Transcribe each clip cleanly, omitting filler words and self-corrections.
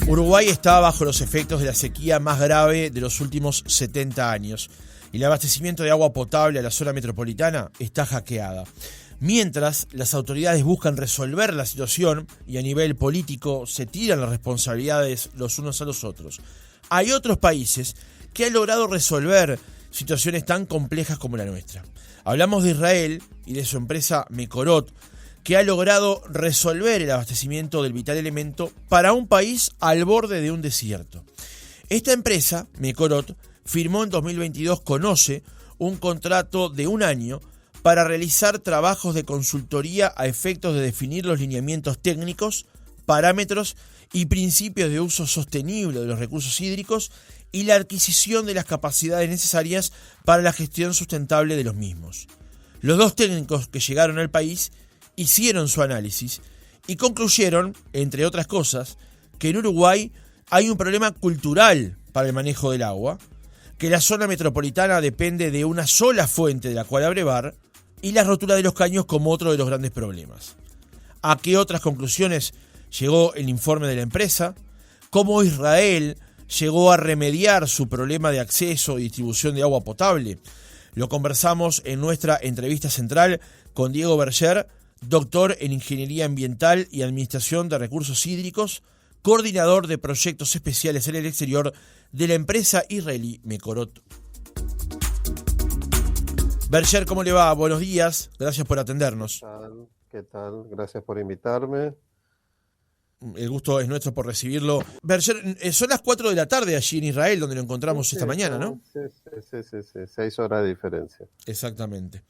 Uruguay está bajo los efectos de la sequía más grave de los últimos 70 años y el abastecimiento de agua potable a la zona metropolitana está hackeada. Mientras las autoridades buscan resolver la situación y a nivel político se tiran las responsabilidades los unos a los otros, hay otros países que han logrado resolver situaciones tan complejas como la nuestra. Hablamos de Israel y de su empresa Mekorot, que ha logrado resolver el abastecimiento del vital elemento para un país al borde de un desierto. Esta empresa, Mekorot, firmó en 2022 con OCE un contrato de 1 año para realizar trabajos de consultoría a efectos de definir los lineamientos técnicos, parámetros y principios de uso sostenible de los recursos hídricos y la adquisición de las capacidades necesarias para la gestión sustentable de los mismos. Los dos técnicos que llegaron al país hicieron su análisis y concluyeron, entre otras cosas, que en Uruguay hay un problema cultural para el manejo del agua, que la zona metropolitana depende de una sola fuente de la cual abrevar y la rotura de los caños como otro de los grandes problemas. ¿A qué otras conclusiones llegó el informe de la empresa? ¿Cómo Israel llegó a remediar su problema de acceso y distribución de agua potable? Lo conversamos en nuestra entrevista central con Diego Berger, doctor en Ingeniería Ambiental y Administración de Recursos Hídricos, coordinador de proyectos especiales en el exterior de la empresa israelí Mekorot. Berger, ¿cómo le va? Buenos días, gracias por atendernos. ¿Qué tal? Gracias por invitarme. El gusto es nuestro por recibirlo. Berger, son las 4 de la tarde allí en Israel, donde lo encontramos esta mañana, ¿no? Sí, 6 horas de diferencia. Exactamente.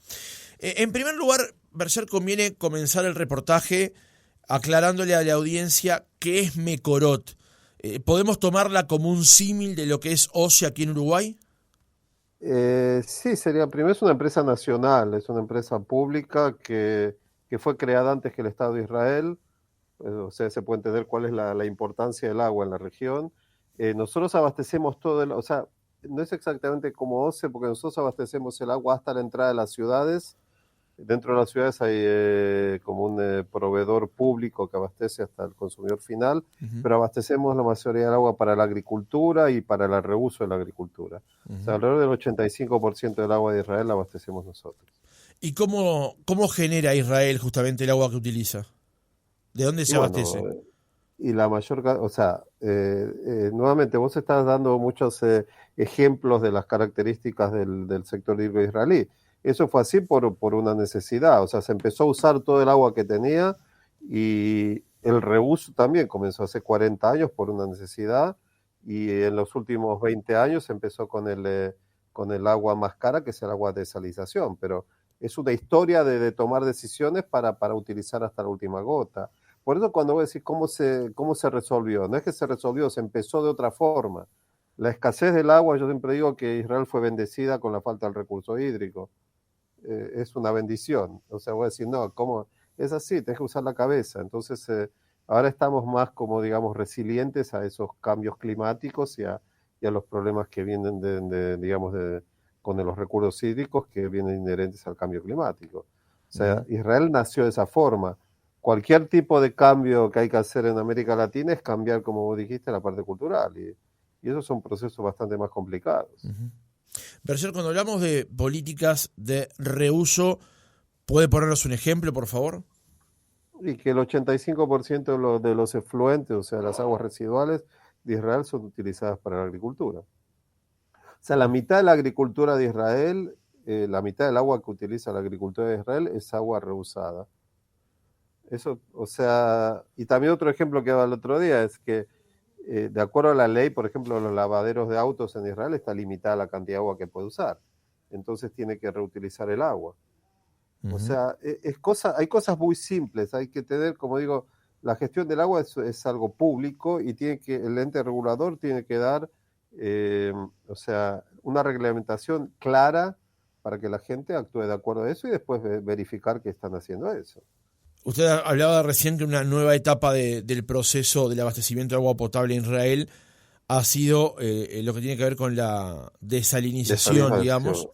En primer lugar, Berger, conviene comenzar el reportaje aclarándole a la audiencia qué es Mekorot. ¿Podemos tomarla como un símil de lo que es OCE aquí en Uruguay? Sí, primero es una empresa nacional, es una empresa pública que fue creada antes que el Estado de Israel. O sea, se puede entender cuál es la importancia del agua en la región. Nosotros abastecemos o sea, no es exactamente como OCE, porque nosotros abastecemos el agua hasta la entrada de las ciudades. Dentro de las ciudades hay como un proveedor público que abastece hasta el consumidor final, pero abastecemos la mayoría del agua para la agricultura y para el reuso de la agricultura. O sea, alrededor del 85% del agua de Israel la abastecemos nosotros. ¿Y cómo genera Israel justamente el agua que utiliza? ¿De dónde se abastece? Y la mayor, o sea, nuevamente vos estás dando muchos ejemplos de las características del sector hídrico israelí. Eso fue así por una necesidad, o sea, se empezó a usar todo el agua que tenía y el reuso también comenzó hace 40 años por una necesidad y en los últimos 20 años se empezó con el agua más cara, que es el agua de desalización, pero es una historia de tomar decisiones para utilizar hasta la última gota. Por eso cuando voy a decir cómo se resolvió, no es que se resolvió, se empezó de otra forma. La escasez del agua, yo siempre digo que Israel fue bendecida con la falta del recurso hídrico. Es una bendición. O sea, voy a decir, no, ¿cómo? Es así, tienes que usar la cabeza. Entonces, ahora estamos más como, digamos, resilientes a esos cambios climáticos y a los problemas que vienen con los recursos hídricos que vienen inherentes al cambio climático. O sea, Israel nació de esa forma. Cualquier tipo de cambio que hay que hacer en América Latina es cambiar, como vos dijiste, la parte cultural. Y esos son procesos bastante más complicados. Berger, cuando hablamos de políticas de reuso, ¿puede ponernos un ejemplo, por favor? Y que el 85% de los efluentes, o sea, las aguas residuales de Israel son utilizadas para la agricultura. O sea, la mitad de la agricultura de Israel, la mitad del agua que utiliza la agricultura de Israel es agua reusada. Eso, o sea, y también otro ejemplo que daba el otro día es que de acuerdo a la ley, por ejemplo, los lavaderos de autos en Israel está limitada la cantidad de agua que puede usar. Entonces tiene que reutilizar el agua. O sea, hay cosas muy simples. Hay que tener, como digo, la gestión del agua es algo público y el ente regulador tiene que dar, o sea, una reglamentación clara para que la gente actúe de acuerdo a eso y después verificar que están haciendo eso. Usted hablaba recién que una nueva etapa del proceso del abastecimiento de agua potable en Israel ha sido lo que tiene que ver con la desalinización, digamos.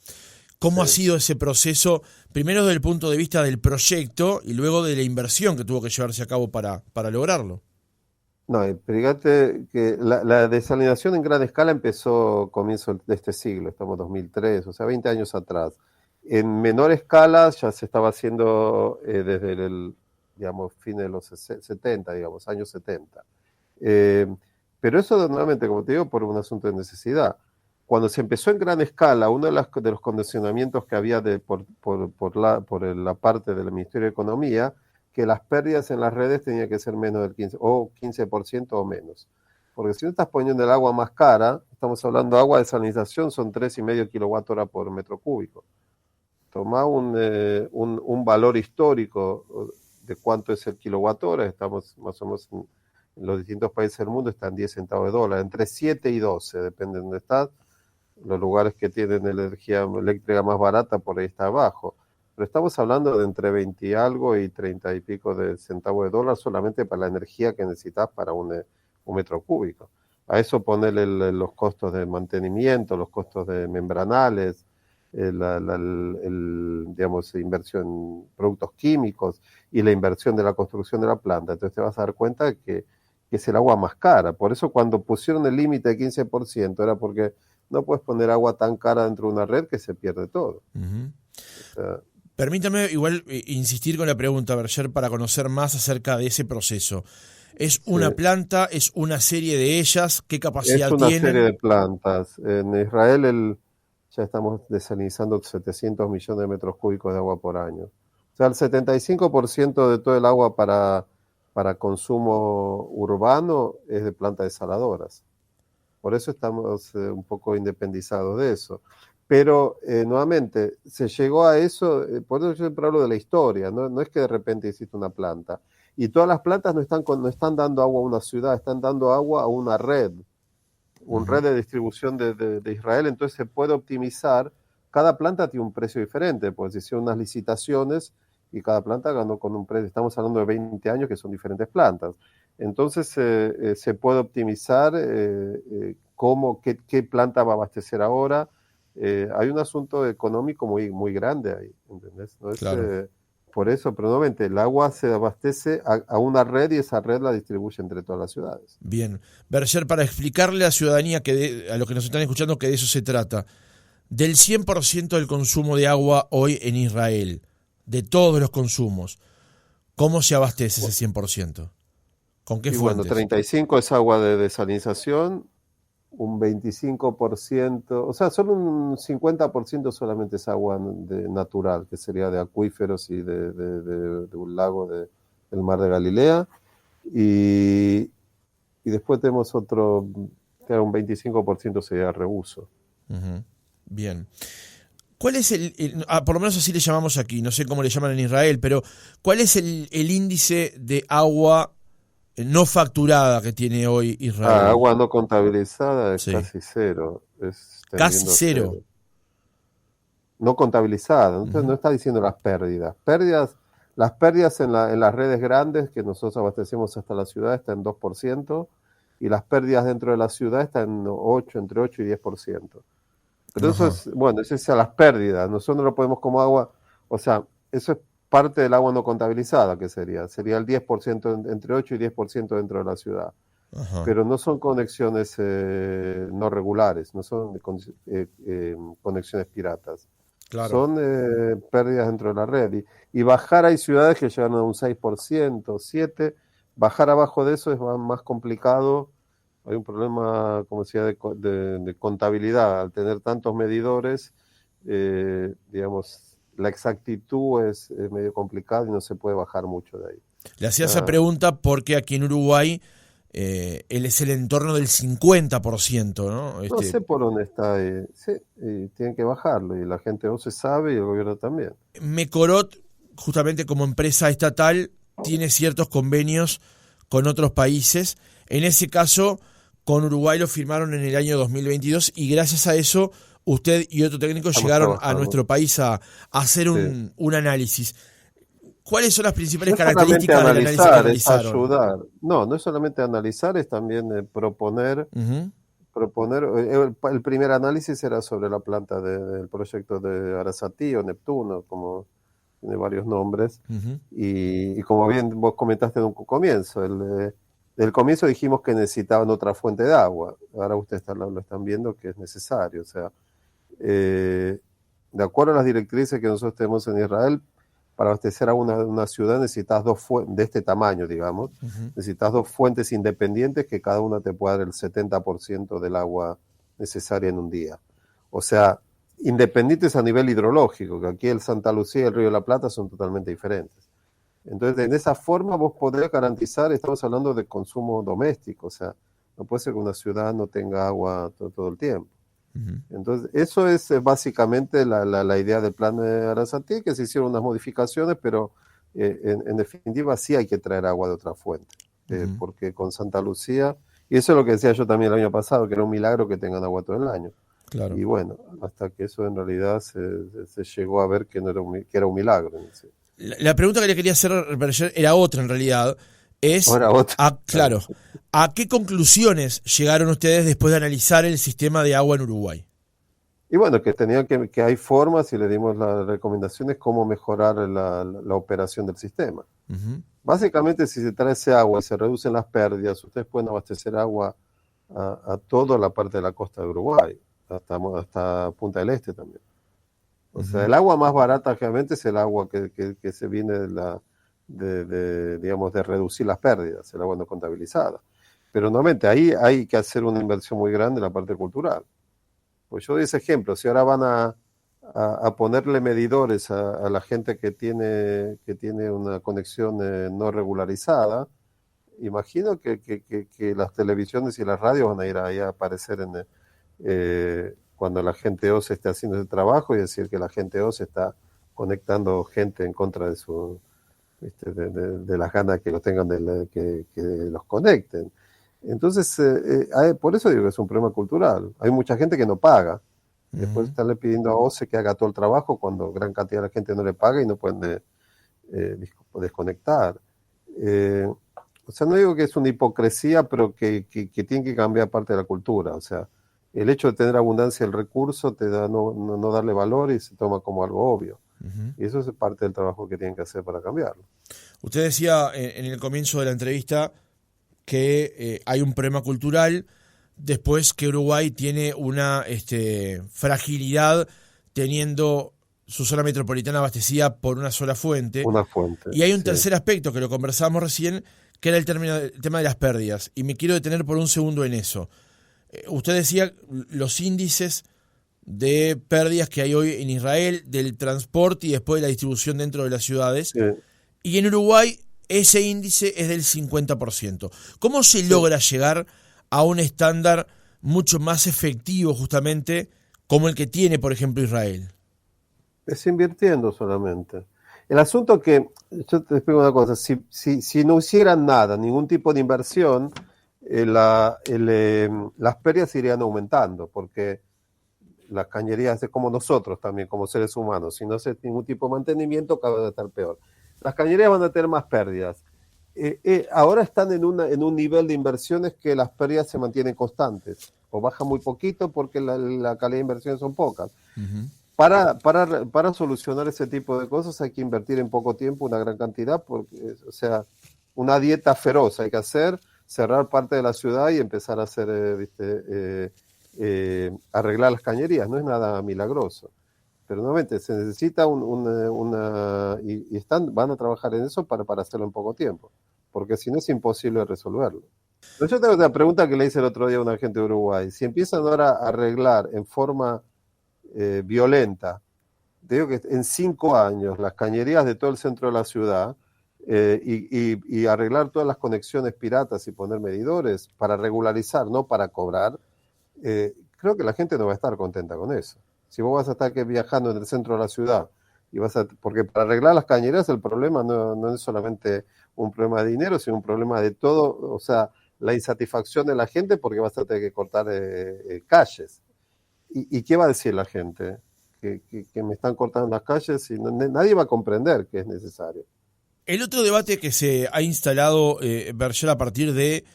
¿Cómo ha sido ese proceso, primero desde el punto de vista del proyecto y luego de la inversión que tuvo que llevarse a cabo para lograrlo? No, fíjate que la desalinización en gran escala empezó a comienzo de este siglo, estamos en 2003, o sea, 20 años atrás. En menor escala ya se estaba haciendo desde digamos, fin de los 70, digamos, años 70. Eh, pero eso nuevamente, como te digo, por un asunto de necesidad. Cuando se empezó en gran escala, uno de los condicionamientos que había por la parte del Ministerio de Economía, que las pérdidas en las redes tenían que ser menos del 15 o 15% o menos. Porque si no estás poniendo el agua más cara, estamos hablando de agua de salinización, son 3,5 kWh por metro cúbico. Toma un valor histórico de cuánto es el kilowatt-hora, estamos más o menos en los distintos países del mundo, están 10 centavos de dólar, entre 7 y 12, depende de dónde estás. Los lugares que tienen energía eléctrica más barata, por ahí está abajo. Pero estamos hablando de entre 20 y algo y 30 y pico de centavos de dólar solamente para la energía que necesitas para un metro cúbico. A eso ponerle los costos de mantenimiento, los costos de membranales, digamos, inversión en productos químicos y la inversión de la construcción de la planta. Entonces te vas a dar cuenta que es el agua más cara. Por eso cuando pusieron el límite de 15% era porque no puedes poner agua tan cara dentro de una red que se pierde todo. Uh-huh. O sea, Permítame igual insistir con la pregunta, Berger, para conocer más acerca de ese proceso. ¿Es una planta? ¿Es una serie de ellas? ¿Qué capacidad tienen? Es una serie de plantas. En Israel ya estamos desalinizando 700 millones de metros cúbicos de agua por año. O sea, el 75% de todo el agua para consumo urbano es de plantas desaladoras. Por eso estamos un poco independizados de eso. Pero nuevamente, se llegó a eso, por eso yo siempre hablo de la historia, no es que de repente existe una planta. Y todas las plantas no están dando agua a una ciudad, están dando agua a una red, red de distribución de Israel, entonces se puede optimizar. Cada planta tiene un precio diferente, pues se hicieron unas licitaciones y cada planta ganó con un precio. Estamos hablando de 20 años que son diferentes plantas. Entonces se puede optimizar qué planta va a abastecer ahora. Hay un asunto económico muy, muy grande ahí, ¿entendés? ¿No? Claro. Por eso, pero nuevamente, el agua se abastece a una red y esa red la distribuye entre todas las ciudades. Bien. Berger, para explicarle a la ciudadanía, a los que nos están escuchando, que de eso se trata, del 100% del consumo de agua hoy en Israel, de todos los consumos, ¿cómo se abastece ese 100%? ¿Con qué fuentes? Bueno, 35 es agua de desalinización, un 25%, o sea, solo un 50% solamente es agua natural, que sería de acuíferos y de un lago del mar de Galilea. Y después tenemos otro, que era un 25% sería reuso. Uh-huh. Bien. ¿Cuál es por lo menos así le llamamos aquí, no sé cómo le llaman en Israel, pero ¿cuál es el índice de agua no facturada que tiene hoy Israel? Agua no contabilizada es Sí. casi cero. Casi cero. No contabilizada, no está diciendo las pérdidas. Las pérdidas en las redes grandes que nosotros abastecemos hasta la ciudad están en 2%, y las pérdidas dentro de la ciudad están en entre 8 y 10%. Pero eso es, bueno, eso es a las pérdidas. Nosotros no lo podemos como agua, o sea, eso es parte del agua no contabilizada, que sería el 10%, entre 8 y 10% dentro de la ciudad. Ajá. Pero no son conexiones no regulares, no son conexiones piratas. Claro. Son pérdidas dentro de la red. Y bajar, hay ciudades que llegan a un 6%, 7%. Bajar abajo de eso es más complicado. Hay un problema, como decía, de contabilidad. Al tener tantos medidores, digamos, la exactitud es medio complicada y no se puede bajar mucho de ahí. Le hacía esa pregunta porque aquí en Uruguay él es el entorno del 50%, ¿no? No sé por dónde está. Sí, y tienen que bajarlo. Y la gente no se sabe y el gobierno también. Mecorot, justamente como empresa estatal, tiene ciertos convenios con otros países. En ese caso, con Uruguay lo firmaron en el año 2022 y gracias a eso usted y otro técnico llegaron a nuestro país a hacer un análisis. ¿Cuáles son las principales características del análisis que realizaron? Es ayudar. No es solamente analizar, es también proponer. El primer análisis era sobre la planta del proyecto de Arasatí o Neptuno, como tiene varios nombres. Y como bien vos comentaste en un comienzo, Del comienzo dijimos que necesitaban otra fuente de agua. Ahora ustedes lo están viendo que es necesario. O sea, de acuerdo a las directrices que nosotros tenemos en Israel, para abastecer a una ciudad necesitas dos fuentes de este tamaño, digamos. Necesitas dos fuentes independientes que cada una te pueda dar el 70% del agua necesaria en un día. O sea, independientes a nivel hidrológico, que aquí el Santa Lucía y el Río de la Plata son totalmente diferentes. Entonces, de esa forma vos podés garantizar, estamos hablando de consumo doméstico, o sea, no puede ser que una ciudad no tenga agua todo el tiempo. Entonces, eso es básicamente la idea del plan de Aranzatí, que se hicieron unas modificaciones, pero en definitiva sí hay que traer agua de otra fuente, porque con Santa Lucía, y eso es lo que decía yo también el año pasado, que era un milagro que tengan agua todo el año. Claro. Y bueno, hasta que eso en realidad se llegó a ver que era un milagro. La pregunta que le quería hacer era otra en realidad. Claro, ¿a qué conclusiones llegaron ustedes después de analizar el sistema de agua en Uruguay? Y bueno, que hay formas y le dimos las recomendaciones cómo mejorar la operación del sistema. Básicamente, si se trae ese agua y se reducen las pérdidas, ustedes pueden abastecer agua a toda la parte de la costa de Uruguay, hasta Punta del Este también. O sea, el agua más barata realmente es el agua que se viene digamos, de reducir las pérdidas, el agua no contabilizada. Pero nuevamente, ahí hay que hacer una inversión muy grande en la parte cultural. Pues yo doy ese ejemplo, si ahora van a ponerle medidores a la gente que tiene una conexión no regularizada, imagino que las televisiones y las radios van a ir ahí a aparecer cuando la gente O se esté haciendo ese trabajo y decir que la gente O se está conectando gente en contra de su de las ganas que lo tengan que los conecten. Entonces, por eso digo que es un problema cultural. Hay mucha gente que no paga. Después estarle pidiendo a OCE que haga todo el trabajo cuando gran cantidad de la gente no le paga y no pueden desconectar. O sea, no digo que es una hipocresía, pero que tiene que cambiar parte de la cultura. O sea, el hecho de tener abundancia del recurso te da no darle valor y se toma como algo obvio. Y eso es parte del trabajo que tienen que hacer para cambiarlo. Usted decía en el comienzo de la entrevista que hay un problema cultural, después que Uruguay tiene una fragilidad teniendo su zona metropolitana abastecida por una sola fuente. Una fuente. Y hay un tercer aspecto que lo conversábamos recién, que era el tema de las pérdidas. Y me quiero detener por un segundo en eso. Usted decía los índices de pérdidas que hay hoy en Israel, del transporte y después de la distribución dentro de las ciudades. Sí. Y en Uruguay ese índice es del 50%. ¿Cómo se logra llegar a un estándar mucho más efectivo justamente como el que tiene, por ejemplo, Israel? Es invirtiendo solamente. El asunto que, yo te explico una cosa, si no hicieran nada, ningún tipo de inversión, las pérdidas irían aumentando, porque las cañerías es como nosotros también, como seres humanos, si no hace ningún tipo de mantenimiento, cada vez va a estar peor. Las cañerías van a tener más pérdidas. Ahora están en un nivel de inversiones que las pérdidas se mantienen constantes, o bajan muy poquito porque la calidad de inversiones son pocas. Para solucionar ese tipo de cosas hay que invertir en poco tiempo una gran cantidad, porque, o sea, una dieta feroz hay que hacer, cerrar parte de la ciudad y empezar a hacer, arreglar las cañerías, no es nada milagroso. Pero nuevamente se necesita van a trabajar en eso para hacerlo en poco tiempo, porque si no es imposible resolverlo. Pero yo tengo una pregunta que le hice el otro día a una gente de Uruguay. Si empiezan ahora a arreglar en forma violenta, digo que en 5 años las cañerías de todo el centro de la ciudad y arreglar todas las conexiones piratas y poner medidores para regularizar, no para cobrar, creo que la gente no va a estar contenta con eso. Si vos vas a estar viajando en el centro de la ciudad, porque para arreglar las cañerías el problema no es solamente un problema de dinero, sino un problema de todo, o sea, la insatisfacción de la gente porque vas a tener que cortar calles. ¿Y qué va a decir la gente? Que me están cortando las calles y nadie va a comprender que es necesario. El otro debate que se ha instalado, Berger, a partir de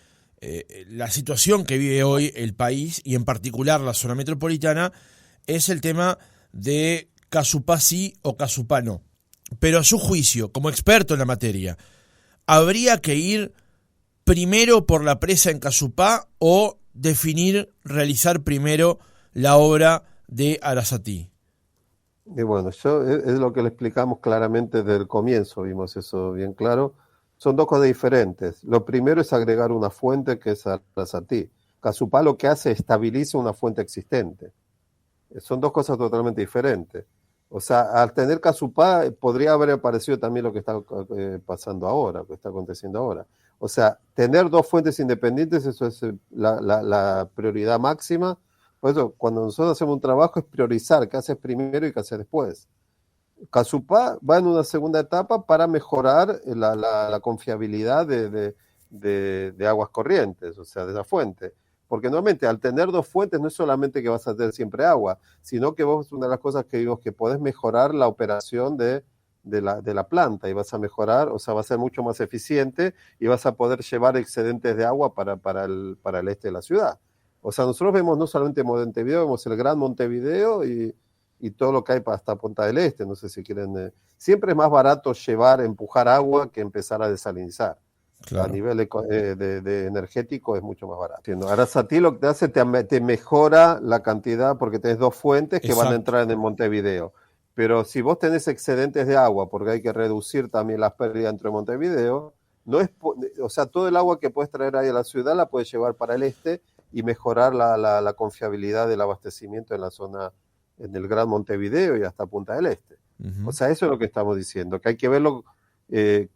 la situación que vive hoy el país y en particular la zona metropolitana, es el tema de Casupá sí o Casupá no. Pero a su juicio, como experto en la materia, ¿habría que ir primero por la presa en Casupá o realizar primero la obra de Arasatí? Y bueno, es lo que le explicamos claramente desde el comienzo, vimos eso bien claro. Son dos cosas diferentes. Lo primero es agregar una fuente que es Arasatí. Casupá lo que hace es estabiliza una fuente existente. Son dos cosas totalmente diferentes. O sea, al tener Casupá podría haber aparecido también lo que está pasando ahora, lo que está aconteciendo ahora. O sea, tener dos fuentes independientes, eso es la prioridad máxima. Por eso, cuando nosotros hacemos un trabajo es priorizar qué haces primero y qué haces después. Casupá va en una segunda etapa para mejorar la confiabilidad de aguas corrientes, o sea, de esa fuente. Porque nuevamente, al tener dos fuentes, no es solamente que vas a tener siempre agua, sino que vos, una de las cosas que vimos, que podés mejorar la operación de la planta y vas a mejorar, o sea, va a ser mucho más eficiente y vas a poder llevar excedentes de agua para el este de la ciudad. O sea, nosotros vemos no solamente Montevideo, vemos el Gran Montevideo y todo lo que hay hasta Punta del Este. No sé si quieren. Siempre es más barato empujar agua que empezar a desalinizar. Claro. A nivel de energético es mucho más barato. Arasatí lo que te hace, te mejora la cantidad porque tenés dos fuentes que van a entrar en el Montevideo. Pero si vos tenés excedentes de agua, porque hay que reducir también las pérdidas dentro de Montevideo, no es, o sea, todo el agua que puedes traer ahí a la ciudad la puedes llevar para el este y mejorar la confiabilidad del abastecimiento en la zona, en el Gran Montevideo y hasta Punta del Este. Uh-huh. O sea, eso es lo que estamos diciendo, que hay que verlo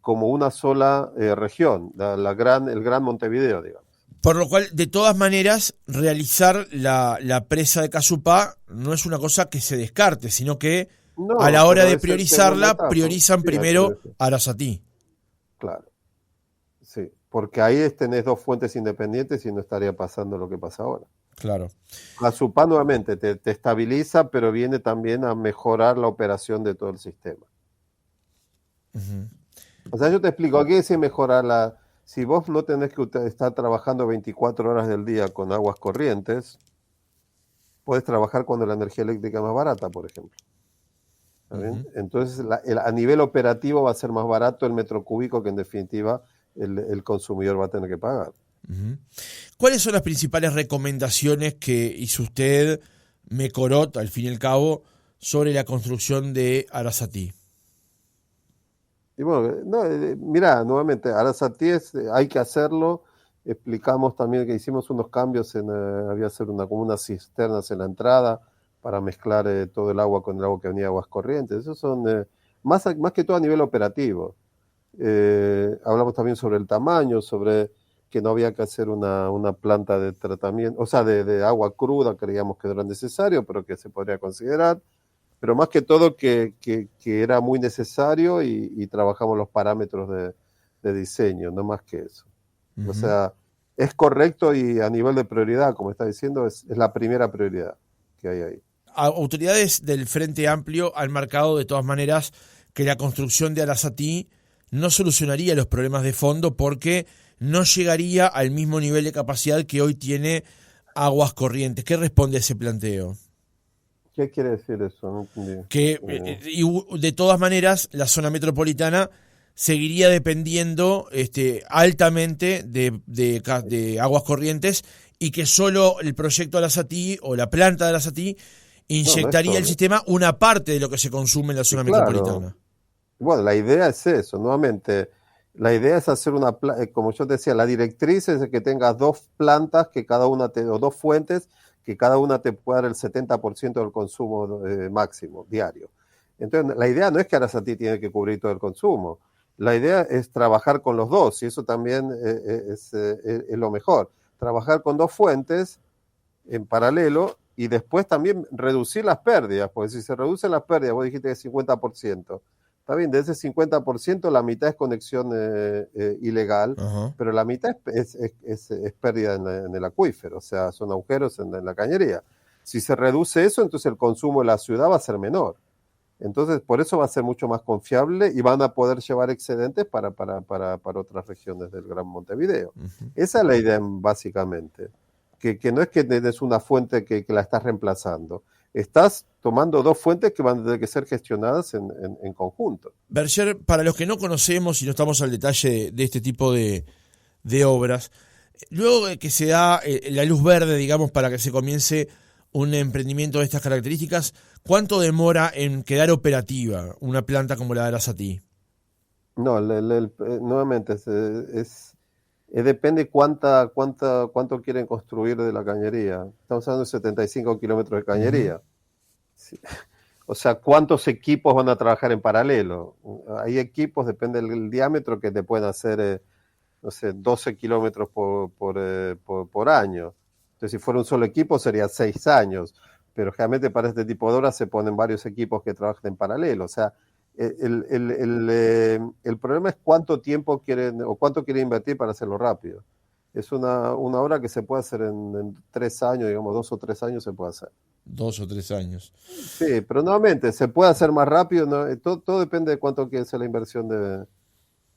como una sola región, el Gran Montevideo, digamos. Por lo cual, de todas maneras, realizar la presa de Casupá no es una cosa que se descarte, sino que a la hora de priorizarla, priorizan primero Arasatí. Claro. Sí, porque ahí tenés dos fuentes independientes y no estaría pasando lo que pasa ahora. Claro. Casupá nuevamente te estabiliza, pero viene también a mejorar la operación de todo el sistema. Uh-huh. O sea, yo te explico, aquí es mejorar si vos no tenés que estar trabajando 24 horas del día con aguas corrientes, puedes trabajar cuando la energía eléctrica es más barata, por ejemplo. Uh-huh. Entonces, a nivel operativo va a ser más barato el metro cúbico que en definitiva el consumidor va a tener que pagar. Uh-huh. ¿Cuáles son las principales recomendaciones que hizo usted, Mecorot, al fin y al cabo, sobre la construcción de Arasatí? Y bueno, mirá, nuevamente, Arasatí hay que hacerlo. Explicamos también que hicimos unos cambios, había hacer como unas cisternas en la entrada para mezclar todo el agua con el agua que venía de aguas corrientes. Esos son más que todo a nivel operativo. Hablamos también sobre el tamaño, sobre que no había que hacer una planta de tratamiento, o sea, de agua cruda, creíamos que no era necesario, pero que se podría considerar. Pero más que todo que era muy necesario y trabajamos los parámetros de diseño, no más que eso. Uh-huh. O sea, es correcto y a nivel de prioridad, como está diciendo, es la primera prioridad que hay ahí. Autoridades del Frente Amplio han marcado de todas maneras que la construcción de Arasatí no solucionaría los problemas de fondo porque no llegaría al mismo nivel de capacidad que hoy tiene Aguas Corrientes. ¿Qué responde a ese planteo? ¿Qué quiere decir eso? No entendí. Que de todas maneras la zona metropolitana seguiría dependiendo altamente de Aguas Corrientes y que solo el proyecto Arasatí o la planta de Arasatí inyectaría el sistema una parte de lo que se consume en la zona metropolitana. Bueno, la idea es eso, nuevamente. La idea es hacer como yo te decía, la directriz es que tengas dos plantas que cada una o dos fuentes que cada una te pueda dar el 70% del consumo máximo diario. Entonces, la idea no es que Arasatí tiene que cubrir todo el consumo. La idea es trabajar con los dos, y eso también es lo mejor. Trabajar con dos fuentes en paralelo y después también reducir las pérdidas, porque si se reducen las pérdidas, vos dijiste que 50%. Está bien, de ese 50% la mitad es conexión ilegal, uh-huh. Pero la mitad es pérdida en el acuífero, o sea, son agujeros en la cañería. Si se reduce eso, entonces el consumo de la ciudad va a ser menor. Entonces, por eso va a ser mucho más confiable y van a poder llevar excedentes para otras regiones del Gran Montevideo. Uh-huh. Esa es la idea, básicamente. Que no es que tenés una fuente que la estás reemplazando. Estás tomando dos fuentes que van a tener que ser gestionadas en conjunto. Berger, para los que no conocemos y no estamos al detalle de este tipo de de obras. Luego de que se da la luz verde, digamos, para que se comience un emprendimiento de estas características, ¿cuánto demora en quedar operativa una planta como la de Arasatí? No, nuevamente, depende cuánto quieren construir de la cañería. Estamos hablando de 75 kilómetros de cañería. Sí. O sea, ¿cuántos equipos van a trabajar en paralelo? Hay equipos, depende del diámetro, que te pueden hacer, no sé, 12 kilómetros por año. Entonces, si fuera un solo equipo, sería 6 años. Pero generalmente para este tipo de obras se ponen varios equipos que trabajan en paralelo. O sea, el problema es cuánto tiempo quieren o cuánto quieren invertir para hacerlo rápido. Es una obra que se puede hacer en 3 años, digamos, 2 o 3 años se puede hacer. 2 o 3 años. Sí, pero nuevamente, se puede hacer más rápido, ¿no? Todo depende de cuánto quiere ser la inversión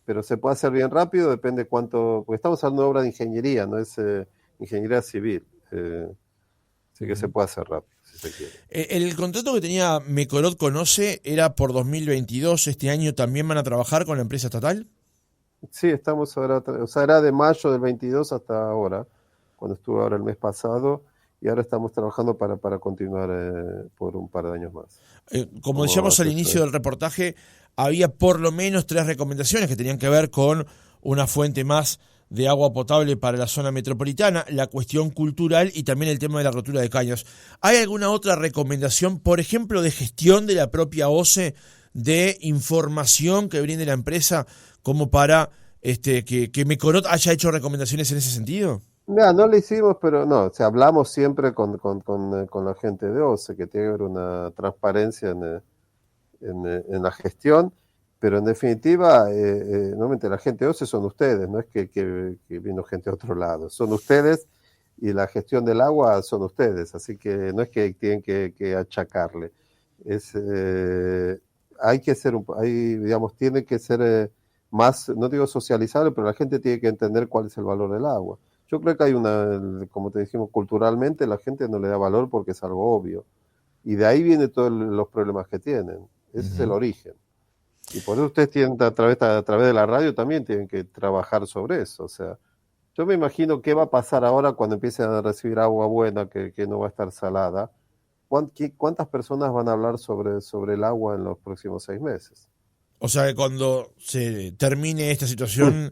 pero se puede hacer bien rápido, depende cuánto, porque estamos hablando de obra de ingeniería, no es ingeniería civil. Así que se puede hacer rápido, si se quiere. El contrato que tenía Mecorot con OCE era por 2022. ¿Este año también van a trabajar con la empresa estatal? Sí, estamos ahora, o sea, era de mayo del 22 hasta ahora, cuando estuve ahora el mes pasado, y ahora estamos trabajando para continuar por un par de años más. Como decíamos al inicio del reportaje, había por lo menos 3 recomendaciones que tenían que ver con una fuente más de agua potable para la zona metropolitana, la cuestión cultural y también el tema de la rotura de caños. ¿Hay alguna otra recomendación, por ejemplo, de gestión de la propia OCE, de información que brinde la empresa, como para que Mecorot haya hecho recomendaciones en ese sentido? No le hicimos, pero no, o sea, hablamos siempre con la gente de OCE, que tiene que haber una transparencia en la gestión, pero en definitiva, normalmente la gente de OCE son ustedes, no es que vino gente de otro lado, son ustedes y la gestión del agua son ustedes, así que no es que tienen que achacarle, hay que ser, digamos, tiene que ser más, no digo socializable, pero la gente tiene que entender cuál es el valor del agua. Yo creo que hay como te dijimos, culturalmente la gente no le da valor porque es algo obvio. Y de ahí vienen todos los problemas que tienen. Ese es el origen. Y por eso ustedes tienen, a través de la radio también tienen que trabajar sobre eso. O sea, yo me imagino qué va a pasar ahora cuando empiecen a recibir agua buena, que no va a estar salada. ¿Cuántas personas van a hablar sobre el agua en los próximos 6 meses? O sea que cuando se termine esta situación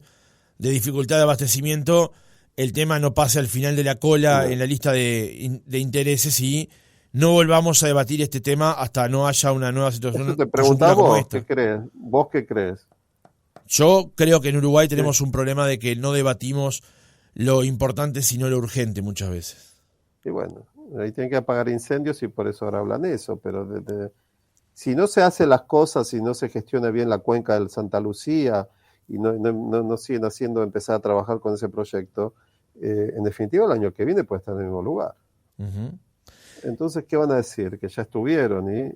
de dificultad de abastecimiento, el tema no pase al final de la cola en la lista de intereses y no volvamos a debatir este tema hasta no haya una nueva situación. Eso te preguntaba vos, ¿qué crees? ¿Vos qué crees? Yo creo que en Uruguay tenemos un problema de que no debatimos lo importante sino lo urgente muchas veces. Y bueno, ahí tienen que apagar incendios y por eso ahora hablan eso, pero si no se hacen las cosas, si no se gestiona bien la cuenca del Santa Lucía y no siguen haciendo empezar a trabajar con ese proyecto, en definitiva el año que viene puede estar en el mismo lugar. Entonces, ¿qué van a decir? Que ya estuvieron y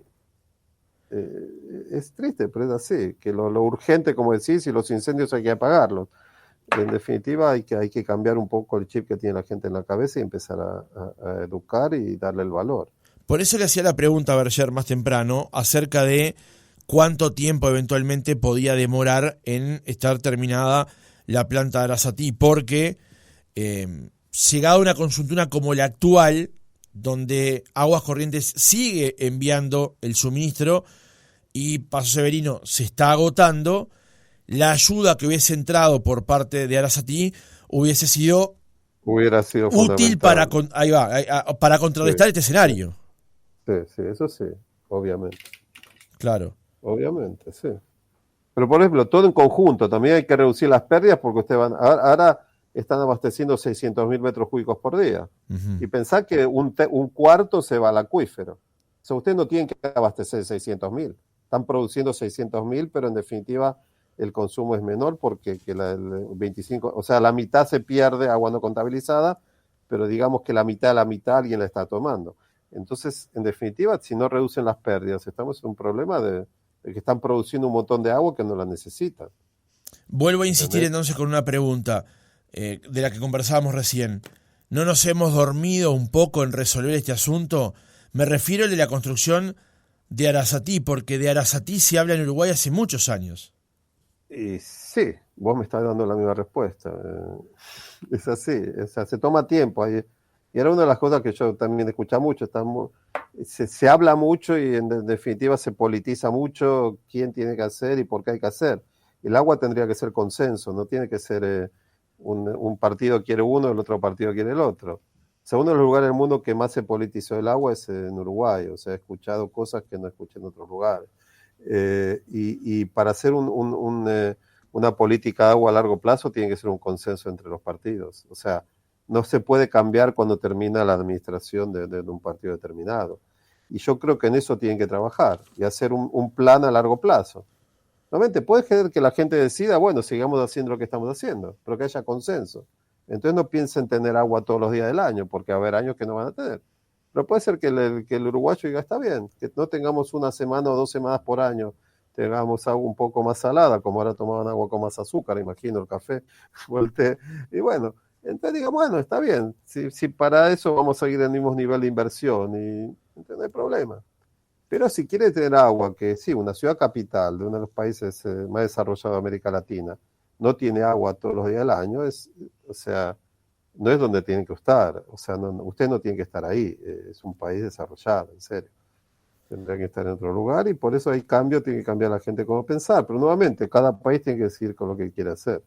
es triste, pero es así, que lo urgente, como decís, y los incendios hay que apagarlos. En definitiva hay que cambiar un poco el chip que tiene la gente en la cabeza y empezar a educar y darle el valor. Por eso le hacía la pregunta a Berger más temprano acerca de cuánto tiempo eventualmente podía demorar en estar terminada la planta de Arasatí, porque llegada una conjuntura como la actual, donde Aguas Corrientes sigue enviando el suministro y Paso Severino se está agotando, la ayuda que hubiese entrado por parte de Arasatí hubiese sido útil para contrarrestar este escenario. Sí, eso sí, obviamente. Claro. Obviamente, sí. Pero por ejemplo, todo en conjunto, también hay que reducir las pérdidas porque ustedes ahora están abasteciendo 600.000 metros cúbicos por día. Y pensar que un cuarto se va al acuífero. O sea, ustedes no tienen que abastecer 600.000. Están produciendo 600.000, pero en definitiva el consumo es menor porque el 25, o sea, la mitad se pierde agua no contabilizada, pero digamos que la mitad de la mitad alguien la está tomando. Entonces, en definitiva, si no reducen las pérdidas, estamos en un problema de que están produciendo un montón de agua que no la necesitan. Vuelvo a insistir entonces con una pregunta de la que conversábamos recién. ¿No nos hemos dormido un poco en resolver este asunto? Me refiero al de la construcción de Arasatí, porque de Arasatí se habla en Uruguay hace muchos años. Y sí, vos me estás dando la misma respuesta. Es así, o sea, se toma tiempo. Y era una de las cosas que yo también escuchaba mucho. Se habla mucho y en definitiva se politiza mucho quién tiene que hacer y por qué hay que hacer. El agua tendría que ser consenso, no tiene que ser un partido quiere uno, el otro partido quiere el otro. O sea, uno de los lugares del mundo que más se politizó el agua es en Uruguay. O sea, he escuchado cosas que no escuché en otros lugares. Y para hacer una política de agua a largo plazo tiene que ser un consenso entre los partidos. O sea, no se puede cambiar cuando termina la administración de un partido determinado. Y yo creo que en eso tienen que trabajar y hacer un plan a largo plazo. Normalmente puede ser que la gente decida, bueno, sigamos haciendo lo que estamos haciendo, pero que haya consenso. Entonces no piensen tener agua todos los días del año, porque va a haber años que no van a tener. Pero puede ser que el uruguayo diga, está bien, que no tengamos una semana o 2 semanas por año, tengamos agua un poco más salada, como ahora tomaban agua con más azúcar, imagino, el café o el té. Y bueno, entonces diga, bueno, está bien, si para eso vamos a seguir el mismo nivel de inversión, y entonces no hay problema. Pero si quiere tener agua, que sí, una ciudad capital de uno de los países más desarrollados de América Latina, no tiene agua todos los días del año, o sea, no es donde tienen que estar, o sea, usted no tiene que estar ahí, es un país desarrollado, en serio. Tendrían que estar en otro lugar y por eso hay cambio, tiene que cambiar la gente cómo pensar, pero nuevamente, cada país tiene que decidir con lo que quiere hacer.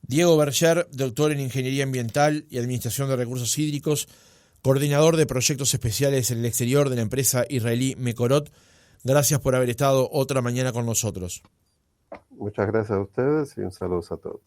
Diego Berger, doctor en Ingeniería Ambiental y Administración de Recursos Hídricos, coordinador de proyectos especiales en el exterior de la empresa israelí Mekorot. Gracias por haber estado otra mañana con nosotros. Muchas gracias a ustedes y un saludo a todos.